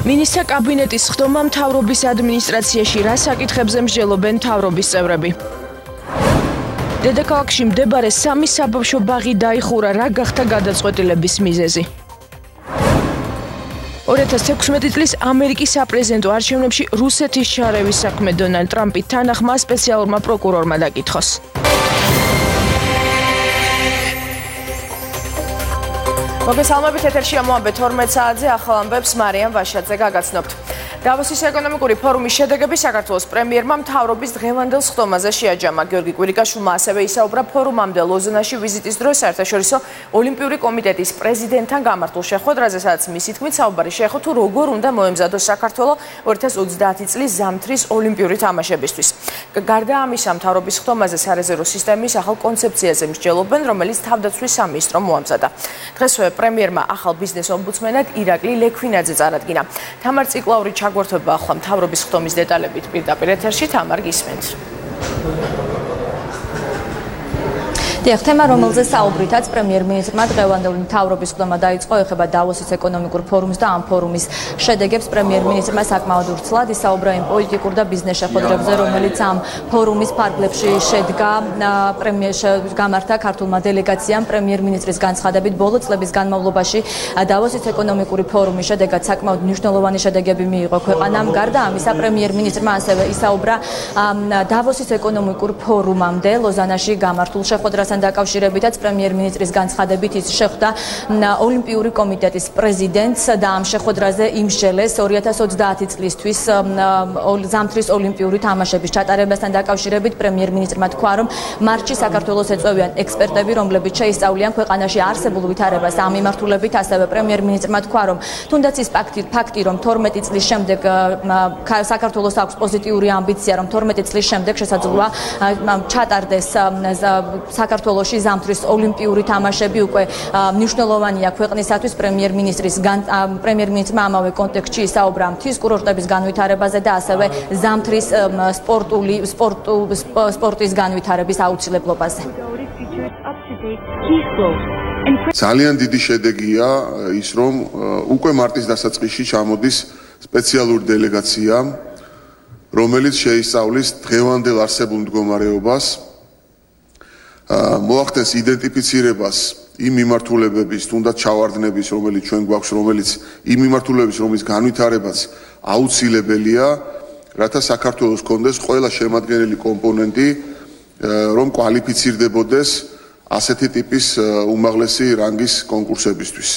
მინისტრთა კაბინეტის ხდომა მთავრობის ადმინისტრაციაში რა საკითხებზე მსჯელობენ მთავრობის წევრები. დედაქალაქში მდებარე 3 საბავშვო ბაღი დაიხურა, რა გახდა გადაწყვეტილების მიზეზი. 2016 წლის ამერიკის საპრეზიდენტო არჩევნებში რუსეთის ჩარევის საქმე დონალდ ტრამპი თანახმა სპეციალურმა პროკურორმა დაკითხოს. მოგესალმებით, ეთერში ამოამბე 12 საათზე ახალ ამბებს მარიამ ვაშაძე გაგაცნობთ. დავოსის ეკონომიკური ფორუმის შედეგები საქართველოს პრემიერმა მთავრობის დღევანდელ სხდომაზე შეაჯამა. გიორგი კვირიკაშვილმა ასევე ისაუბრა ფორუმამდე ლოზანაში ვიზიტის დროს საერთაშორისო ოლიმპიური კომიტეტის პრეზიდენტთან გამართულ შეხვედრაზე, სადაც მისი თქმით საუბარი შეეხო თუ როგორ უნდა მოემზადოს საქართველო 2030 წლის ზამთრის ოლიმპიური თამაშებისთვის. გარდა ამისა, მთავრობის სხდომაზე სარეზერვო სისტემის ახალ კონცეფციაზე მსჯელობენ, რომელიც თავდაცვის სამინისტრომ მოამზადა. დღესვე პრემიერმა ახალ ბიზნეს ომბუდსმენად ირაკლი ლექვინაძე წარადგინა. თამარ ციკლაური ჩაგვერთვება ახლა მთავრობის სხდომის დეტალებით პირდაპირ ეთერში. თამარ, გისმენთ. დიახ, თემა, რომელზეც საუბრითაც პრემიერ-მინისტრმა დღევანდელი მთავრობის სხდომა დაიწყო, ეხება დავოსის ეკონომიკურ ფორუმს და ამ ფორუმის შედეგებს. პრემიერ-მინისტრმა საკმაოდ ვრცლად ისაუბრა იმ პოლიტიკურ და ბიზნეს შეხვედრებზე, რომელიც ამ ფორუმის ფარგლებში შედგა. გამართა ქართულმა დელეგაციამ პრემიერ-მინისტრის განცხადებით, ბოლო წლების განმავლობაში დავოსის ეკონომიკური ფორუმის შედეგად საკმაოდ მნიშვნელოვანი შედეგები მიიღო ქვეყანამ. გარდა ამისა, პრემიერ-მინისტრმა ასევე ისაუბრა დავოსის ეკონომიკურ ფორუმამდე ლოზანაში გამართულ შეხვედრასთან დაკავშირებითაც. პრემიერ-მინისტრის განცხადებით ის შეხვდა ოლიმპიური კომიტეტის პრეზიდენტს და ამ შეხვედრაზე იმსჯელეს 2030 წლისთვის ზამთრის ოლიმპიური თამაშების ჩატარებასთან დაკავშირებით. პრემიერ-მინისტრმა თქვა, რომ მარტში საქართველოს ეწევიან ექსპერტები, რომლებიც შეისწავლიან ქვეყანაში არსებულ ვითარებას. ამ მიმართულებით ასევე პრემიერ-მინისტრმა თქვა, რომ თუნდაც ის ფაქტი, რომ 12 წლის შემდეგ საქართველოს აქვს პოზიტიური ამბიცია, რომ 12 წლის შემდეგ შესაძლოა ჩატარდეს საქართველოში ზამთრის ოლიმპიური თამაშები, უკვე მნიშვნელოვანია ქვეყნისათვის. პრემიერ-მინისტრმა ამავე კონტექსტში ისაუბრა მთის კურორტების განვითარებაზე და ასევე ზამთრის სპორტის განვითარების აუცილებლობაზე. ძალიან დიდი შედეგია ის, რომ უკვე მარტის დასაწყისში ჩამოდის სპეციალური დელეგაცია, რომელიც შეისწავლის დღევანდელ არსებულ მდგომარეობას, მოახდენს იდენტიფიცირებას იმ მიმართულებების, თუნდაც ჩავარდნების, რომელიც ჩვენ გვაქვს, რომელიც იმ მიმართულებების, რომლის განვითარებაც აუცილებელია, რათა საქართველოს კონდეს ყველა შემადგენელი კომპონენტი, რომ კვალიფიცირდებოდეს ასეთი ტიპის უმაღლესი რანგის კონკურსებისთვის.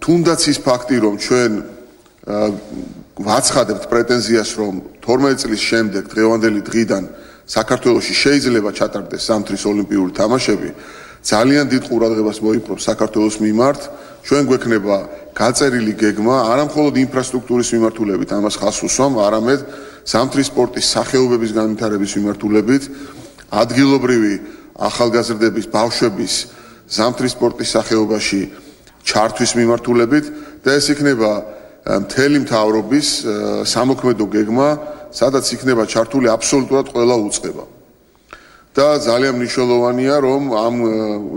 თუნდაც ის ფაქტი, რომ ჩვენ ვაცხადებთ პრეტენზიას, რომ 12 წლის შემდეგ დღევანდელი დღიდან საქართველოში შეიძლება ჩატარდეს ზამთრის ოლიმპიური თამაშები, ძალიან დიდ ყურადღებას მოიპყრობს საქართველოს მიმართ. ჩვენ გვექნება გაწერილი გეგმა, არა მხოლოდ ინფრასტრუქტურის მიმართულებით ამას ხაზს უსვამ, არამედ ზამთრის სპორტის სახეობების განვითარების მიმართულებით, ადგილობრივი ახალგაზრდების, ბავშვების ზამთრის სპორტის სახეობაში ჩართვის მიმართულებით და ეს იქნება მთელი მთავრობის სამოქმედო გეგმა, სადაც იქნება ჩართული აბსოლუტურად ყველა უწყება. და ძალიან მნიშვნელოვანია, რომ ამ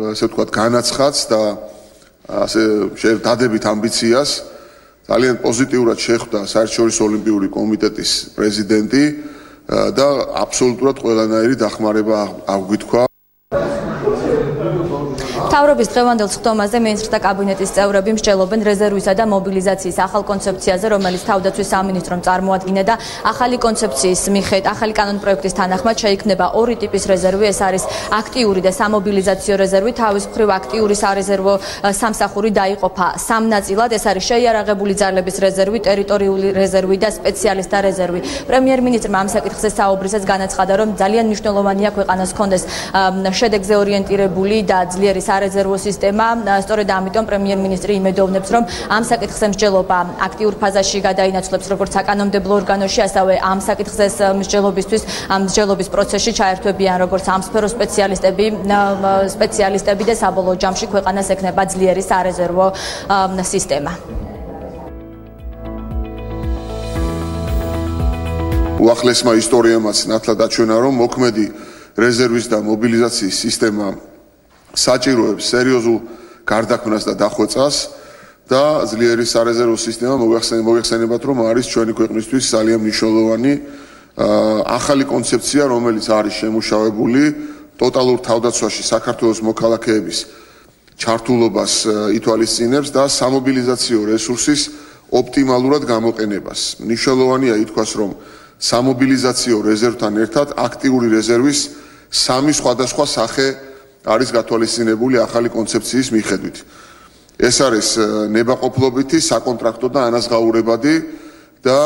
ასე ვთქვათ განაცხადს და ასე დადებით ამბიციას ძალიან პოზიტიურად შეხვდა საერთაშორისო ოლიმპიური კომიტეტის პრეზიდენტი და აბსოლუტურად ყველანაირი დახმარება აღგვითქვა. მთავრობის დღევანდელ სხდომაზე მინისტრთა კაბინეტის წევრები მსჯელობენ რეზერვისა და მობილიზაციის ახალ კონცეფციაზე, რომელიც თავდაცვის სამინისტრომ წარმოადგინა და ახალი კონცეფციის მიხედვით, ახალი კანონპროექტის თანახმად შეიქმნება ორი ტიპის რეზერვი. ეს არის აქტიური და სამობილიზაციო რეზერვი. თავის მხრივ აქტიური სარეზერვო სამსახური დაიყოფა 3 ნაწილად. ეს არის შეიარაღებული ძალების რეზერვი, ტერიტორიული რეზერვი და სპეციალისტთა რეზერვი. პრემიერ-მინისტრმა ამ საკითხზე საუბრისას განაცხადა, რომ ძალიან მნიშვნელოვანია ქვეყანას ჰქონდეს შედეგზე ორიენტირებული და ძლიერი სარეზერვო სისტემა. სწორედ ამიტომ პრემიერ-მინისტრი იმედოვნებს, რომ ამ საკითხზე მსჯელობა აქტიურ ფაზაში გადაინაცვლებს როგორც საკანონმდებლო ორგანოში, ასევე ამ საკითხზე მსჯელობისთვის, ამ მსჯელობის პროცესში ჩაერთვებიან როგორც ამ სფეროს სპეციალისტები და საბოლოო ჯამში ქვეყანას ექნება ძლიერი სარეზერვო სისტემა. უახლესმა ისტორიამაც ნათლად აჩვენა, რომ მოქმედი რეზერვის და მობილიზაციის სისტემა საჭიროებს სერიოზულ გარდაქმნას და დახვეწას და ძლიერი სარეზერვო სისტემა მოიხსენებათ, რომ არის ჩვენი ქვეყნისთვის ძალიან მნიშვნელოვანი ახალი კონცეფცია, რომელიც არის შემუშავებული ტოტალურ თავდაცვაში საქართველოს მოქალაქეების ჩართულობას ითვალისწინებს და სამობილიზაციო რესურსის ოპტიმალურად გამოყენებას. მნიშვნელოვანია ითქვას, რომ სამობილიზაციო რეზერვთან ერთად აქტიური რეზერვის სამი სხვადასხვა სახე არის გათვალისწინებული ახალი კონცეფციის მიხედვით. ეს არის ნებაყოფლობითი, საკონტრაქტო და ანაზღაურებადი და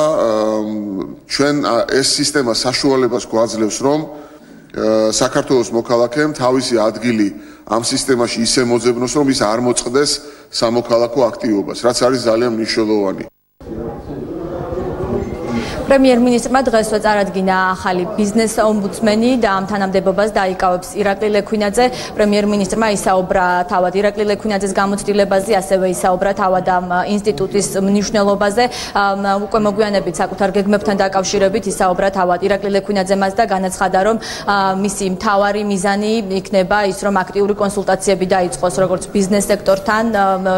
ჩვენ ეს სისტემა საშუალებას გვაძლევს, რომ საქართველოს მოქალაქემ თავისი ადგილი ამ სისტემაში ისე მოძებნოს, რომ ის არ მოწყდეს სამოქალაქო აქტივობას, რაც არის ძალიან მნიშვნელოვანი. პრემიერ-მინისტრმა დღესვე წარადგინა ახალი ბიზნეს ომბუდსმენი და ამ თანამდებობას დაიკავებს ირაკლი ლექვინაძე. პრემიერ-მინისტრმა ისაუბრა თავად ირაკლი ლექვინაძეს გამოცდილებაზე, ასევე ისაუბრა თავად ამ ინსტიტუტის მნიშვნელობაზე. უკვე მოგვიანებით საკუთარ გეგმებთან დაკავშირებით ისაუბრა თავად ირაკლი ლექვინაძემაც და განაცხადა, რომ მისი მთავარი მიზანი იქნება ის, რომ აქტიური კონსულტაციები დაიწყოს როგორც ბიზნეს სექტორთან,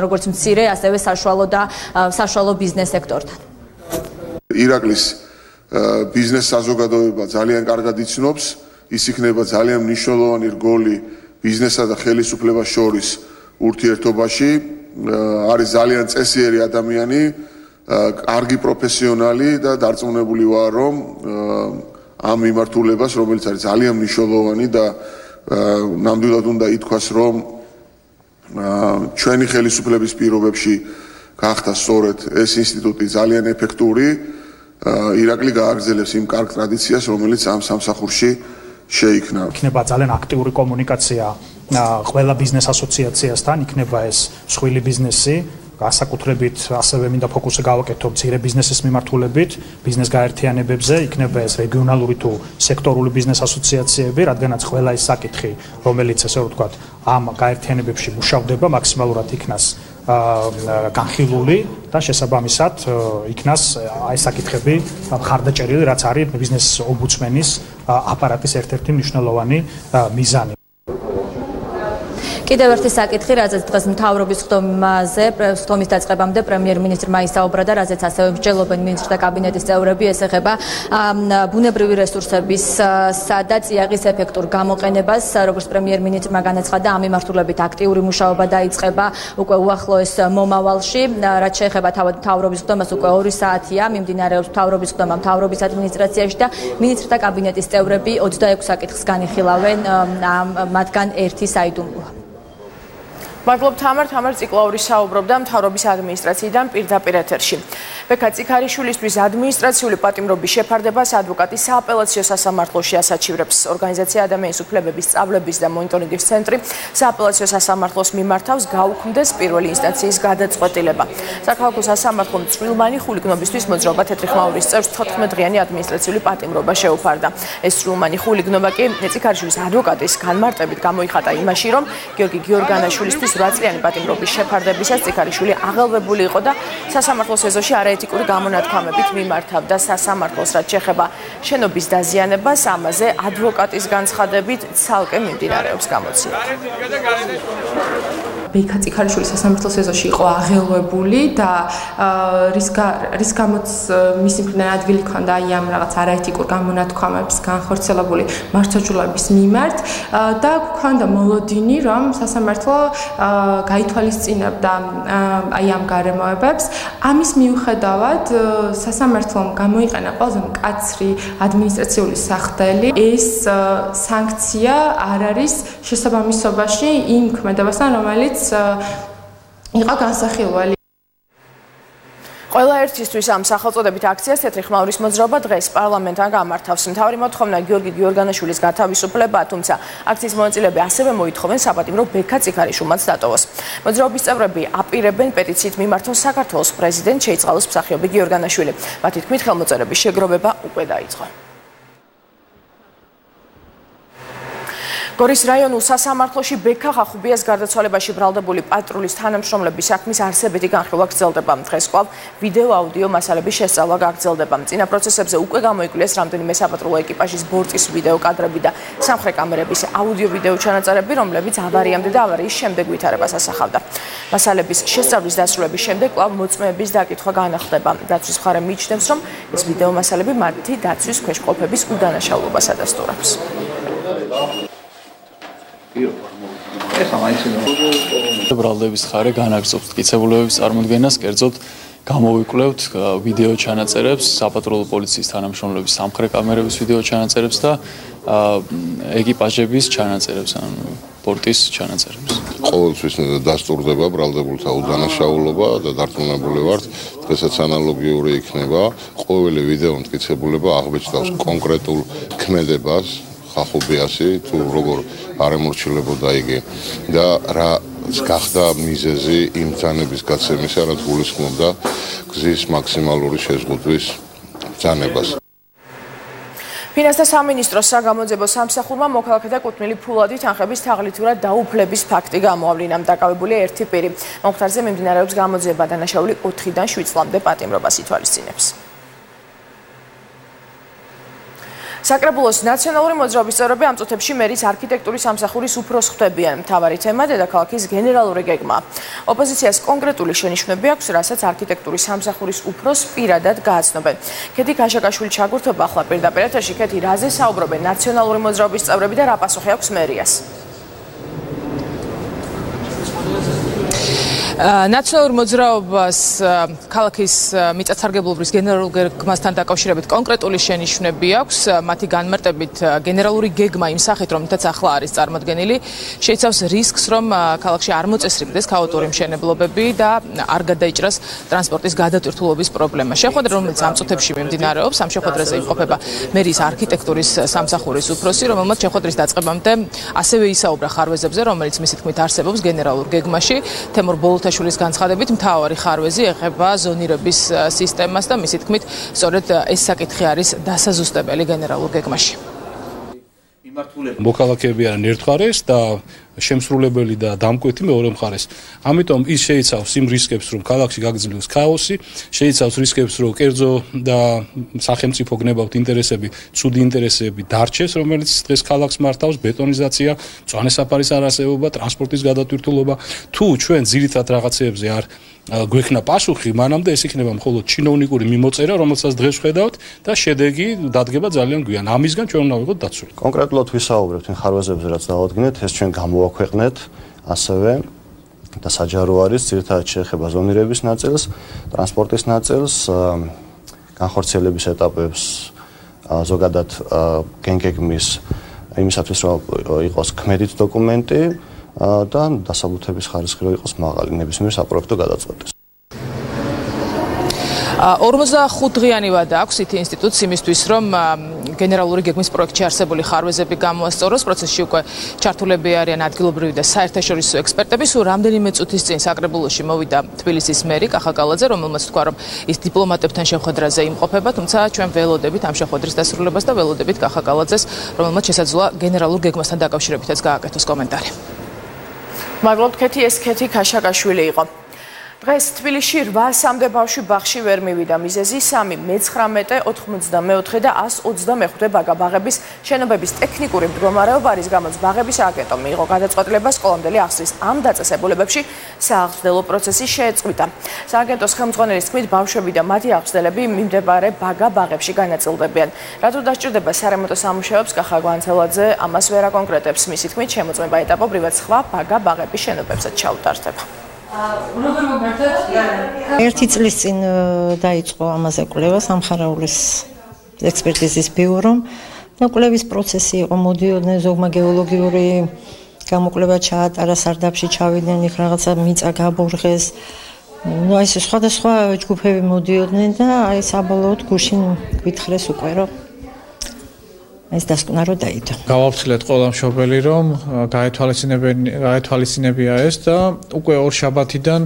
როგორც მცირე, ასევე საშუალო ბიზნეს სექტორთან. ირაკლის ბიზნეს საზოგადოება ძალიან კარგად იცნობს, ის იქნება ძალიან მნიშვნელოვანი რგოლი ბიზნესსა და ხელისუფლებას შორის ურთიერთობაში. არის ძალიან წესიერი ადამიანი, კარგი პროფესიონალი და დარწმუნებული ვარ, რომ ამ მიმართულებას, რომელიც არის ძალიან მნიშვნელოვანი და ნამდვილად უნდა ითქვას, რომ ჩვენი ხელისუფლების პირობებში გახდა სწორედ ეს ინსტიტუტი ძალიან ეფექტური. ირაკლი გააგრძელებს იმ კარგ ტრადიციას, რომელიც ამ სამსახურში შეიქმნა. იქნება ძალიან აქტიური კომუნიკაცია ყველა ბიზნეს ასოციაციასთან, იქნება ეს მსხვილი ბიზნესი, განსაკუთრებით ასევე მინდა ფოკუსი გავაკეთო მცირე ბიზნესის მიმართულებით, ბიზნეს გაერთიანებებზე, იქნება ეს რეგიონალური თუ სექტორული ბიზნეს ასოციაციები, რადგანაც ყველა ეს საკითხი, რომელიც ესე ვთქვათ, ამ გაერთიანებებში მუშავდება, მაქსიმალურად იქნას განხილული და შესაბამისად იქნას აი საკითხები მხარდაჭერილი, რაც არის ბიზნეს ომბუდსმენის აპარატის ერთ-ერთი მნიშვნელოვანი მიზანი. კიდევ ერთი საკითხი, რაზეც დღეს მთავრობის ხდომის დაწყებამდე პრემიერ-მინისტრმა ისაუბრა და რაზეც ასევე მსჯელობენ მინისტრთა კაბინეტის წევრები, ეს ეხება ბუნებრივი რესურსებისა და წიაღის ეფექტურ გამოყენებას. როგორც პრემიერ-მინისტრმა განაცხადა, ამ მიმართულებით აქტიური მუშაობა დაიწყება უკვე უახლოეს მომავალში. რაც შეეხება თავად მთავრობის ხდომას, უკვე 2 საათია მიმდინარეობს მთავრობის ხდომა მთავრობის ადმინისტრაციაში და მინისტრთა კაბინეტის წევრები 26 საკითხს განიხილავენ, მათგან ერთი საიდუმლოა. მადლობ თამარ ციკლაური საუბრობდა მთავრობის ადმინისტრაციიდან პირდაპირ ეთერში. ბექა წიქარიშვილისთვის ადმინისტრაციული პატიმრობის შეფარდებას ადვოკატი სააპელაციო სასამართლოში ასაჩივრებს. ორგანიზაცია ადამიანის უფლებების სწავლების და მონიტორინგის ცენტრი სააპელაციო სასამართლოს მიმართავს გაუქმდეს პირველი ინსტანციის გადაწყვეტილება. საქალაქო სასამართლომ წვრილმანი ხულიგნობისთვის მოძრაობა თეთრი ხმაურის წევრს 14 დღიანი ადმინისტრაციული პატიმრობა შეუფარდა. ეს წვრილმანი ხულიგნობა კი წიქარიშვილის ადვოკატის განმარტებით გამოიხატა იმაში, რომ გიორგი გიორგანაშვილისთვის 8 წლიანი პატიმრობის შეფარდებისას წიქარიშვილი აღელვებული იყო და სასამართლოს ეზოში არაეთიკური გამონათქვამებით მიმართავდა სასამართლოს, რაც შეეხება შენობის დაზიანებას, ამაზე ადვოკატის განცხადებით ცალკე მიმდინარეობს გამოცდილება. ბექა წიქარიშვილი სასამართლოს ეზოში იყო აღელვებული და რის გამოც მისი მხრიდან ადგილი ჰქონდა ამ რაღაც არაეთიკურ გამონათქვამებს განხორციელებული მართლმსაჯულების მიმართ და ჰქონდა მოლოდინი, რომ სასამართლო გაითვალისწინებდა ამ გარემოებებს. ამის მიუხედავად სასამართლომ გამოიყენა ყველაზე მკაცრი ადმინისტრაციული სახდელი. ეს სანქცია არ არის შესაბამისობაში იმ ქმედებასთან, რომელიც იყო განსახილველი. ყველა ერთისთვის ამ სახელწოდებით აქციას თეთრი ხმაურის მოძრაობა დღეს პარლამენტთან გამართავს. მთავარი მოთხოვნა გიორგი გიორგანაშვილის გათავისუფლებაა, თუმცა აქციის მონაწილეები ასევე მოითხოვენ საპატიმრო ბექა წიქარიშვილმაც დატოვოს. მოძრაობის წევრები აპირებენ პეტიციით მიმართოს საქართველოს პრეზიდენტ შეიწყალოს მსახიობი გიორგანაშვილი. მათი თქმით, ხელმოწერების შეგროვება უკვე დაიწყო. გორის რაიონულ სასამართლოში ბექა ხახუბიას გარდაცვალებაში ბრალდებული პატრულის თანამშრომლების საქმის არსებითი განხილვა გრძელდება. დღეს კვლავ ვიდეო-აუდიო მასალების შესწავლა გაგრძელდება. წინა პროცესებზე უკვე გამოიკვლიეს რამდენიმე საპატრულო ეკიპაჟის ბორტის ვიდეო კადრები და სამხრე კამერების აუდიო-ვიდეო ჩანაწერები, რომლებიც ავარიამდე და ავარიის შემდეგ ვითარებას ასახავდა. მასალების შესწავლის დასრულების შემდეგ კვლავ მოწმეების დაკითხვა განახლდება. დაცვის მხარე მიიჩნევს, რომ ეს ვიდეო მასალები მათი დაცვის ქვეშ მყოფების უდანაშაულობას ადასტურებს. ბრალდების ხარე განაგრძობს მტკიცებულებების წარმოდგენას, კერძოდ გამოვიკვლევთ ვიდეო ჩანაწერებს, საპატრულო პოლიციის თანამშრომლების სამხრე კამერების ვიდეო ჩანაწერებს და ეკიპაჟების ჩანაწერებს, ანუ ბორტის ჩანაწერებს. ყოველთვის დასტურდება ბრალდებულთა უდანაშაულობა და დარწმუნებული ვართ, დღესაც ანალოგიური იქნება. ყოველი ვიდეო მტკიცებულება აღბეჭდავს კონკრეტულ ქმედებას, ხახუბიასი თუ როგორ არ ემორჩილებოდა იგი და რა გახდა მიზეზი იმ ბრძანების გაცემისა, რაც გულისხმობდა გზის მაქსიმალური შეზღუდვის ბრძანებას. ფინანსთა სამინისტროს საგამოძიებო სამსახურმა მოქალაქეთა კუთვნილი ფულადი თანხების თაღლითურად დაუფლების ფაქტი გამოავლინა. დაკავებულია ერთი პირი. მომხდარზე მიმდინარეობს გამოძიება, დანაშაული 4-დან 7 წლამდე პატიმრობას ითვალისწინებს. საკრებულოს ნაციონალური მოძრაობის წევრები ამ წუთებში მერის არქიტექტურის სამსახურის უფროსს ხვდებიან. მთავარი თემა დედაქალაქის გენერალური გეგმა. ოპოზიციას კონკრეტული შენიშვნები აქვს, რასაც არქიტექტურის სამსახურის უფროსს პირადად გააცნობენ. ქეთი ქაშაკაშვილი ჩაგურთობა ახლა პირდაპირ ეთერში. ქეთი, რაზე საუბრობენ ნაციონალური მოძრაობის წევრები და რა პასუხი აქვს მერიას? ნაციონალურ მოძრაობას ქალაქის მიწათსარგებლობის გენერალურ გეგმასთან დაკავშირებით კონკრეტული შენიშვნები აქვს. მათი განმარტებით გენერალური გეგმა იმ სახით, რომლითაც ახლა არის წარმოდგენილი, შეიცავს რისკს, რომ ქალაქში არ მოწესრიგდეს ქაოტური მშენებლობები და არ გადაიჭრას ტრანსპორტის გადატვირთულობის პრობლემა. შეხვედრა, რომელიც ამ წუთებში მიმდინარეობს, ამ შეხვედრაზე იმყოფება მერის არქიტექტურის სამსახურის უფროსი, რომელმაც შეხვედრის დაწყებამდე ასევე ისაუბრა ხარვეზებზე, რომელიც მისი თქმით არსებობს გენერალურ გეგმაში. თემურ ბოლოთაშვილის განცხადებით, მთავარი ხარვეზი ეხება ზონირების სისტემას და მისი თქმით, სწორედ ეს საკითხი არის დასაზუსტებელი გენერალურ გეგმაში. მოქალაქეები არიან ერთ მხარეს და შემსრულებელი და დამკვეთი მეორე მხარეს. ამიტომ ის შეიცავს იმ რისკებს, რომ ქალაქში გაგრძელდეს ქაოსი, შეიცავს რისკებს, რომ კერძო და სახელმწიფო გნებავთ ინტერესები, ცუდი ინტერესები დარჩეს, რომელიც დღეს ქალაქს მართავს, ბეტონიზაცია, მწვანე საფარის არარსებობა, ტრანსპორტის გადატვირთულობა. თუ ჩვენ ძირითად რაღაცეებზე არ გვექნა პასუხი, მანამდე ეს იქნება მხოლოდ ჩინოვნიკური მიმოწერა, რომელსაც დღეს ვხედავთ და შედეგი დადგება ძალიან გვიან. ამისგან ჩვენ უნდა ვიყოთ დაცული. კონკრეტულად ვისაუბრებთ იმ ხარვეზებზე, რაც დავადგინეთ, ეს ჩვენ გამოვაქვეყნეთ ასევე და საჯარო არის, ძირითადად შეეხება ზონირების ნაწილს, ტრანსპორტის ნაწილს, განხორციელების ეტაპებს, ზოგადად გენგეგმის იმისათვის, რომ იყოს ქმედით დოკუმენტი და დასაბუთების ხარისხი რომ იყოს მაღალი, ნებისმიერ საპროექტო გადაწყვეტას. 45 დღიანი ვადა აქვს IT ინსტიტუტს იმისთვის, რომ გენერალური გეგმის პროექტში არსებული ხარვეზები გამოასწოროს. პროცესში უკვე ჩართულები არიან ადგილობრივი და საერთაშორისო ექსპერტები. სულ რამდენიმე წუთის წინ საკრებულოში მოვიდა თბილისის მერი კახაკალაძე, რომელმაც თქვა, რომ ის დიპლომატებთან შეხვედრაზე იმყოფება, თუმცა ჩვენ ველოდებით ამ შეხვედრის დასრულებას და ველოდებით კახაკალაძეს, რომელმაც შესაძლოა გენერალურ გეგმასთან დაკავშირებითაც გააკეთოს კომენტარი. მადლობთ, ქეთი, ეს ქეთი ქაშაკაშვილი იყო. დღეს თბილისში 800-მდე ბავშვი ბაღში ვერ მივიდა. მიზეზი 3, 19, 94 და 125 ბაგა ბაღების შენობების ტექნიკური მდგომარეობა არის, გამოც ბაღების ააგენტომ მიიღო გადაწყვეტილება სკოლამდელი ახსნის ამ დაწესებულებებში სააღწდელო პროცესი შეეწყვიტა. სააგენტოს ხელმძღვანელის თქმით, ბავშვები და მათი აღზრდელები მიმდებარე ბაგა ბაღებში განაწილდებიან. რატო დასჭირდება სარემონტო სამუშაოებს, კახა გვანცელაძე ამას ვერ აკონკრეტებს. მისი თქმით, შემოწმება ეტაპობრივად სხვა ბაგა ბაღების შენობებსაც ჩაუტარდება. ერთი წლის წინ დაიწყო ამაზე კვლევა სამხარაულის ექსპერტიზის ბიურომ და კვლევის პროცესი იყო, მოდიოდნენ ზოგმა გეოლოგიური გამოკვლევა ჩაატარა, სარდაფში ჩავიდნენ, იქ რაღაცა მიწა გაბურღეს. ნუ აი სხვადასხვა ჯგუფები მოდიოდნენ და აი საბოლოოდ გუშინ გვითხრეს უკვე, რომ ეს დასკვნა რო დაიდო. გავაფრთხილეთ ყველა მშობელი, რომ გაეთვალისწინებია ეს და უკვე ორ შაბათიდან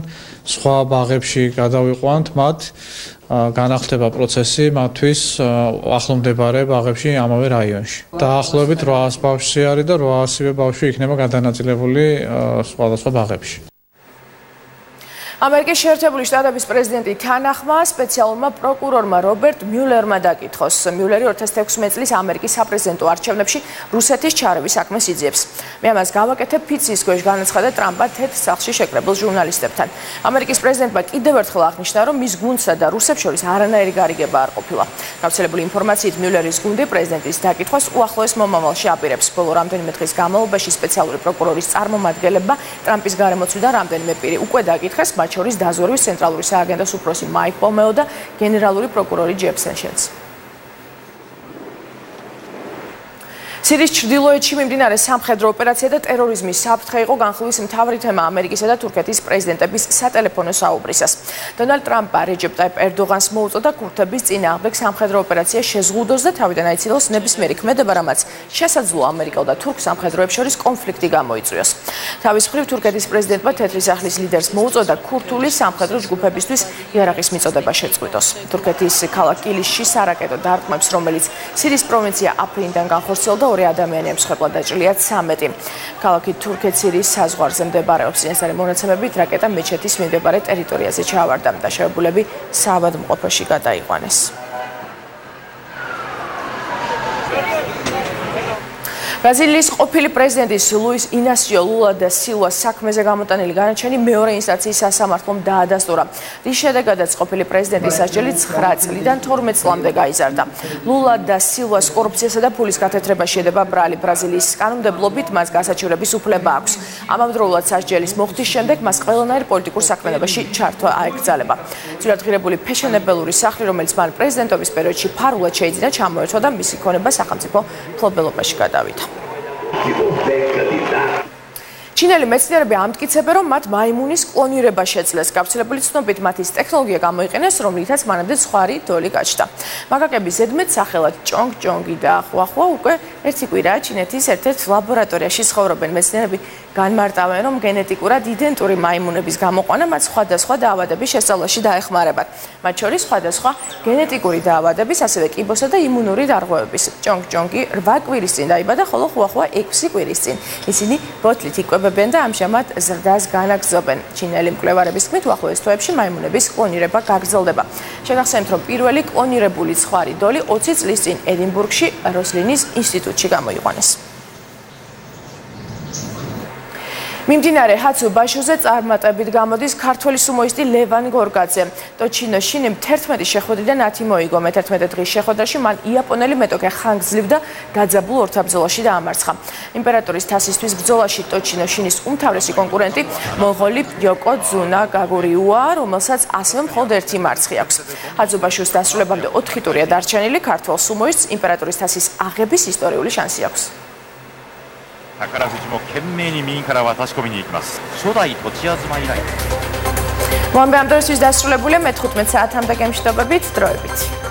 სხვა ბაღებში გადავიყვანთ მათ. განახლდება პროცესი მათთვის ახლო მდებარე ბაღებში ამავე რაიონში. დაახლოებით 800 ბავშვი არის და 800-ივე ბავშვი იქნება გადანაწილებული სხვადასხვა ბაღებში. ამერიკის შეერთებული შტატების პრეზიდენტი თანახმა სპეციალურმა პროკურორმა რობერტ მიულერმა დაკითხოს. მიულერი 2016 წლის ამერიკის საპრეზიდენტო არჩევნებში რუსეთის ჩარევის საქმეს იძიებს. მე ამას გავაკეთებ ფიცის ქვეშ განაცხადა ტრამპმა თეთრ სახლში შეკრებილ ჟურნალისტებთან. ამერიკის პრეზიდენტმა კიდევ ერთხელ აღნიშნა, რომ მის გუნდსა და რუსებს შორის არანაირი გარიგება არ ყოფილა. გავრცელებული ინფორმაციით მიულერის გუნდი პრეზიდენტის დაკითხვას უახლოეს მომავალში აპირებს. ბოლო რამდენიმე დღის განმავლობაში სპეციალური პროკურორის წარმომადგენლებმა ტრამპის გარემოცვიდან რამდენიმე პირი უკვე დაკითხეს, მათ შორის დაზვერვის ცენტრალური სააგენტოს უფროსი მაიკ პომეო და გენერალური პროკურორი ჯეფ სენშენსი. სირიის ჩრდილოეთში მიმდინარე სამხედრო ოპერაცია და ტერორიზმის საფრთხე იყო განხილვის მთავარი თემა ამერიკისა და თურქეთის პრეზიდენტების სატელეფონო საუბრისას. დონალდ ტრამპმა რეჯეპ ტაიპ ერდოღანს მოუწოდა ქურთების წინააღმდეგ სამხედრო ოპერაცია შეზღუდოს და თავიდან აიცილოს ნებისმიერი ქმედება, რამაც შესაძლოა ამერიკელ და თურქ სამხედროებს შორის კონფლიქტი გამოიწვიოს. თავის მხრივ თურქეთის პრეზიდენტმა თეთრი სახლის ლიდერს მოუწოდა ქურთული სამხედრო ჯგუფებისთვის იარაღის მიწოდება შეწყვიტოს. თურქეთის ქალაქ კილისში სარაკეტო დარტყმებს, რომელიც სირიის პროვინცია აფრინიდან განხორციელდა, ადამიანი ემსხვერპლა დაჭრილია 13. ქალაქი თურქეთ-სირიის საზღვარზე მდებარეობს. წინასწარი მონაცემებით რაკეტა მეჩეთის მიმდებარე ტერიტორიაზე ჩაავარდა. დაშავებულები საავადმყოფოში გადაიყვანეს. ბრაზილიის ყოფილი პრეზიდენტის ლუის ინასიო ლულა და სილვას საქმეზე გამოტანილი განაჩენი მეორე ინსტანციის სასამართლომ დაადასტურა. რის შედეგადაც ყოფილი პრეზიდენტის სასჯელი 9 წლიდან 12 წლამდე გაიზარდა. ლულა და სილვას კორუფციასა და ფულის გათეთრებაში შედება ბრალი. ბრაზილიის კანონმდებლობით მას გასაჩივრების უფლება აქვს. ამავდროულად სასჯელის მოხდის შემდეგ მას ყველანაირ პოლიტიკურ საქმიანობაში ჩართვა აეკრძალება. ძირად ღირებული ფეშენებელური სახლი, რომელიც მან პრეზიდენტობის პერიოდში ფარულად შეიძინა, ჩამოერთვა და მისი ქონება სახელმწიფო მფლობელობაში გადავიდა. ჩინელი მეცნიერები ამტკიცებენ, რომ მათ მაიმუნის კლონირება შეძლეს. გავრცელებული ცნობით მათ ის ტექნოლოგია გამოიყენეს, რომლითაც მანამდე სხვარი დოლი გაჩნდა. მაგაკების ზედმეტ სახელად ჭონგ-ჭონგი და ხვახვა უკვე ერთი კვირაა ჩინეთის ერთ-ერთ ლაბორატორიაში ცხოვრობენ. მეცნიერები განმარტავენ, რომ გენეტიკურად იდენტური მაიმუნების გამოყვანა მათ სხვადასხვა დაავადების შესწავლაში დაეხმარებათ. მათ შორის სხვადასხვა გენეტიკური დაავადების, ასევე კიბოსა და იმუნური დარღვევების. ჭონგ-ჭონგი 8 კვირის წინ დაიბადა, ხოლო ხვახვა 6 კვირის წინ. ისინი ბოთლით იკვებებენ და ამჟამად ზრდას განაგრძობენ. ჩინელი მკვლევარების თქმით, უახლოეს თვეებში მაიმუნების კლონირება გაგრძელდება. შეგახსენებთ, რომ პირველი კლონირებული ცხარი დოლი 20 წლის წინ ედინბურგში როსლინის ინსტიტუტში გამოიყვანეს. მიმდინარე ჰაცუ ბაშოზე წარმატებით გამოდის ქართველი სუმოისტი ლევან გორგაძე. ტოჩინოში 11 შეხვედრიდან 10 მოიგო. მე-11 დღის შეხვედრაში მან იაპონელი მეტოქე ხანგძლივ და დაძაბულ ორთაბრძოლაში დაამარცხა. იმპერატორის თასისთვის ბრძოლაში ტოჩინოშინის უმთავრესი კონკურენტი მონღოლი იოკო ძუნა გაგურიუა, რომელსაც ასევე მხოლოდ ერთი მარცხი აქვს. ჰაცუ ბაშოს დასრულებამდე 4 ტურია დარჩენილი. ქართველ სუმოისტს იმპერატორის თასის აღების ისტორიული შანსი აქვს. 宝富士も懸命に右から渡し込みに行きます。初代栃東以来。მომბე ამ დროისთვის დასრულებულია მე-15 საათამდე გემშვიდობებით დროებით.